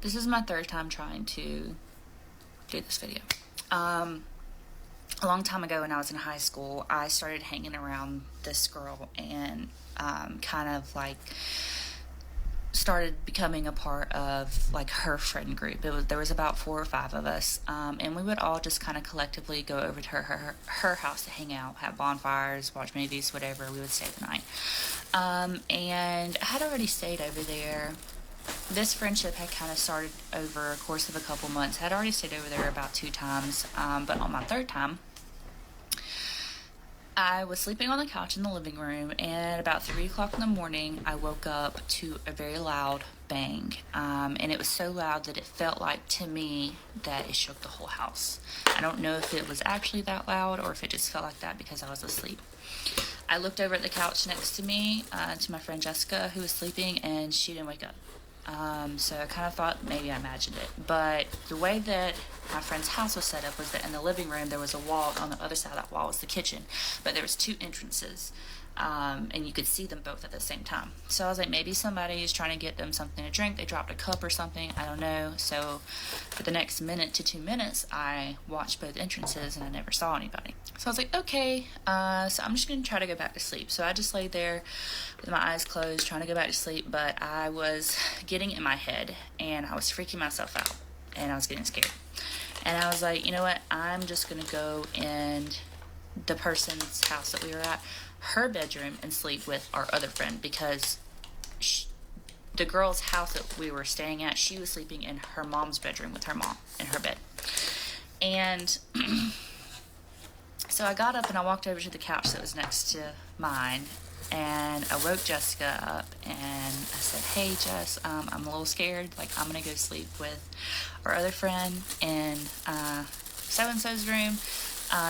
This is my third time trying to do this video. A long time ago when I was in high school, I started hanging around this girl and kind of like started becoming a part of like her friend group. There was about 4 or 5 of us, and we would all just kind of collectively go over to her house to hang out, have bonfires, watch movies, whatever. We would stay the night, and I had already stayed over there. This friendship had kind of started over a course of a couple months. I had already stayed over there about 2 times, but on my third time, I was sleeping on the couch in the living room, and at about 3 o'clock in the morning, I woke up to a very loud bang. And it was so loud that it felt like to me that it shook the whole house. I don't know if it was actually that loud or if it just felt like that because I was asleep. I looked over at the couch next to me, to my friend Jessica, who was sleeping, and she didn't wake up. So I kind of thought maybe I imagined it. But the way that my friend's house was set up was that in the living room there was a wall. On the other side of that wall was the kitchen. But there was 2 entrances. And you could see them both at the same time. So I was like, maybe somebody is trying to get them something to drink. They dropped a cup or something. I don't know. So for the next minute to 2 minutes, I watched both entrances and I never saw anybody. So I was like, okay, so I'm just going to try to go back to sleep. So I just laid there with my eyes closed, trying to go back to sleep. But I was getting in my head and I was freaking myself out and I was getting scared. And I was like, you know what? I'm just going to go in the person's house that we were at, her bedroom, and sleep with our other friend because the girl's house that we were staying at, she was sleeping in her mom's bedroom with her mom in her bed. And so I got up and I walked over to the couch that was next to mine, and I woke Jessica up and I said, hey Jess, I'm a little scared, like I'm gonna go sleep with our other friend in so-and-so's room.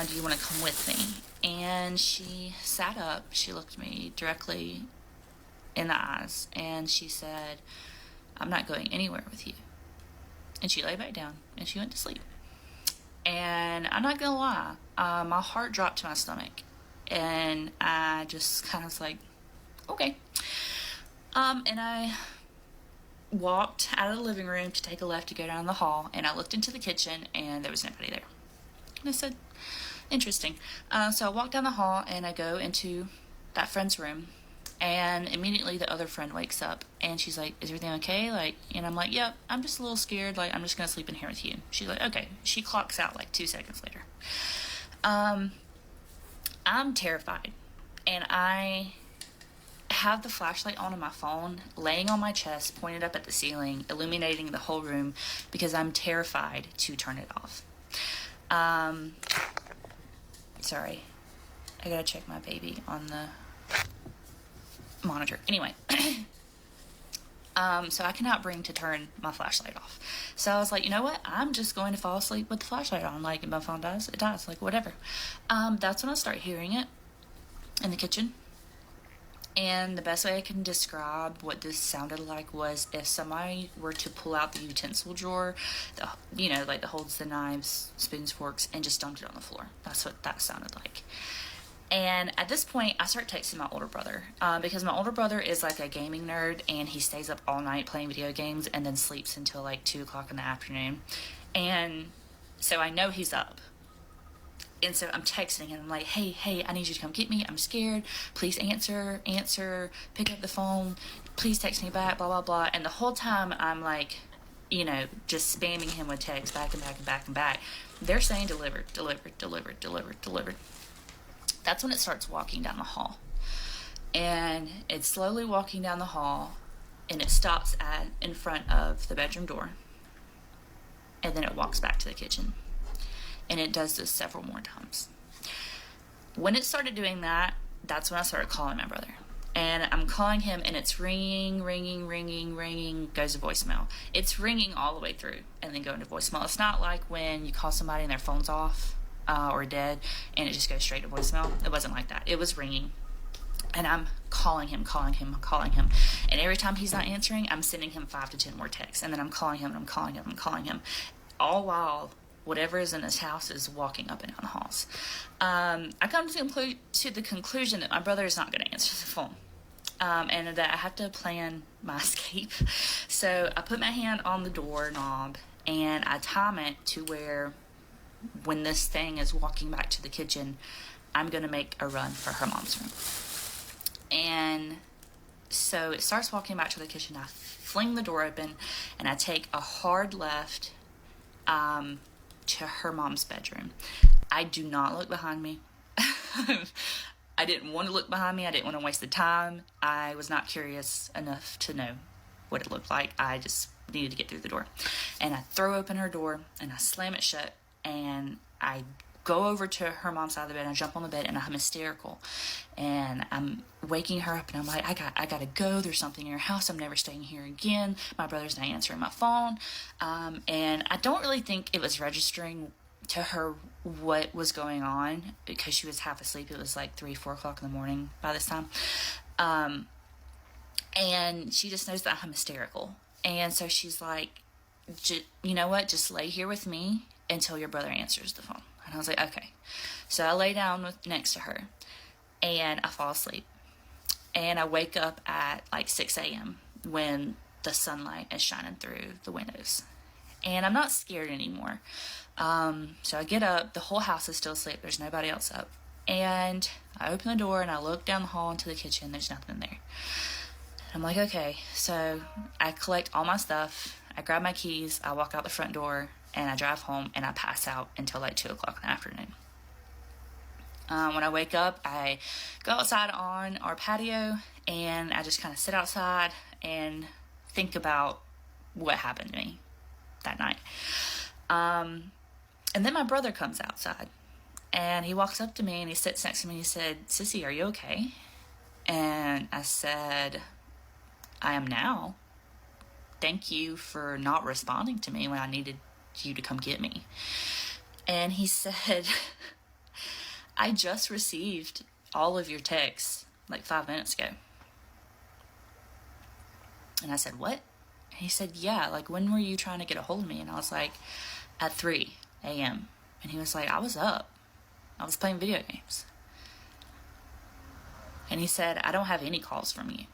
Do you want to come with me? And she sat up, she looked me directly in the eyes, and she said, I'm not going anywhere with you. And she lay back down and she went to sleep. And I'm not gonna lie, my heart dropped to my stomach, and I just kind of was like, okay. And I walked out of the living room to take a left to go down the hall, and I looked into the kitchen and there was nobody there. And I said, interesting. So I walk down the hall and I go into that friend's room, and immediately the other friend wakes up and she's like, is everything okay? Like, and I'm like, yep, I'm just a little scared. Like, I'm just gonna sleep in here with you. She's like, okay. She clocks out like 2 seconds later. I'm terrified, and I have the flashlight on my phone, laying on my chest, pointed up at the ceiling, illuminating the whole room because I'm terrified to turn it off. Sorry, I gotta check my baby on the monitor. Anyway, so I cannot bring to turn my flashlight off. So I was like, you know what? I'm just going to fall asleep with the flashlight on. Like, if my phone dies, it dies. Like, whatever. That's when I start hearing it in the kitchen. And the best way I can describe what this sounded like was if somebody were to pull out the utensil drawer, like that holds the knives, spoons, forks, and just dumped it on the floor. That's what that sounded like. And at this point, I start texting my older brother because my older brother is like a gaming nerd, and he stays up all night playing video games and then sleeps until like 2 o'clock in the afternoon. And so I know he's up. And so I'm texting him. I'm like, hey, I need you to come get me. I'm scared. Please answer, pick up the phone. Please text me back, blah, blah, blah. And the whole time I'm like, just spamming him with texts back and back and back and back. They're saying delivered. That's when it starts walking down the hall. And it's slowly walking down the hall, and it stops in front of the bedroom door. And then it walks back to the kitchen. And it does this several more times. When it started doing that, that's when I started calling my brother. And I'm calling him, and it's ringing, goes to voicemail. It's ringing all the way through and then going to voicemail. It's not like when you call somebody and their phone's off or dead and it just goes straight to voicemail. It wasn't like that. It was ringing. And I'm calling him. And every time he's not answering, I'm sending him 5 to 10 more texts. And then I'm calling him. All while whatever is in this house is walking up and down the halls. I come to the conclusion that my brother is not going to answer the phone. and that I have to plan my escape. So I put my hand on the door knob and I time it to where when this thing is walking back to the kitchen, I'm going to make a run for her mom's room. And so it starts walking back to the kitchen. I fling the door open and I take a hard left to her mom's bedroom. I do not look behind me. I didn't want to look behind me. I didn't want to waste the time. I was not curious enough to know what it looked like. I just needed to get through the door. And I throw open her door and I slam it shut and I go over to her mom's side of the bed and I jump on the bed and I'm hysterical. And I'm waking her up and I'm like, I gotta go. There's something in your house. I'm never staying here again. My brother's not answering my phone. And I don't really think it was registering to her what was going on because she was half asleep. It was like 3-4 o'clock in the morning by this time. And she just knows that I'm hysterical. And so she's like, you know what? Just lay here with me until your brother answers the phone. And I was like, okay. So I lay down next to her and I fall asleep. And I wake up at like 6 a.m. when the sunlight is shining through the windows. And I'm not scared anymore. So I get up, the whole house is still asleep, there's nobody else up. And I open the door and I look down the hall into the kitchen, there's nothing there. And I'm like, okay. So I collect all my stuff, I grab my keys, I walk out the front door, and I drive home and I pass out until like 2 o'clock in the afternoon. When I wake up, I go outside on our patio and I just kind of sit outside and think about what happened to me that night. And then my brother comes outside and he walks up to me and he sits next to me and he said, "Sissy, are you okay?" And I said, "I am now. Thank you for not responding to me when I needed you to come get me." And he said, "I just received all of your texts like 5 minutes ago." And I said, "What?" And he said, "Yeah, like when were you trying to get a hold of me?" And I was like, "At 3 a.m. And he was like, "I was up. I was playing video games." And he said, "I don't have any calls from you."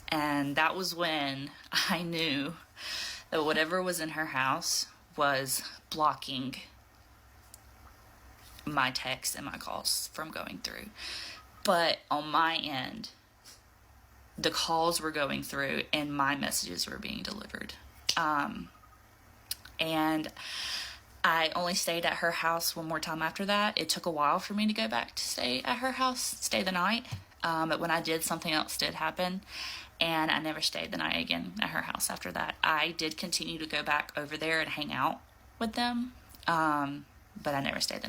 And that was when I knew that whatever was in her house was blocking my texts and my calls from going through. But on my end, the calls were going through and my messages were being delivered. And I only stayed at her house one more time after that. It took a while for me to go back to stay at her house, stay the night. But when I did, something else did happen. And I never stayed the night again at her house after that. I did continue to go back over there and hang out with them. But I never stayed the night.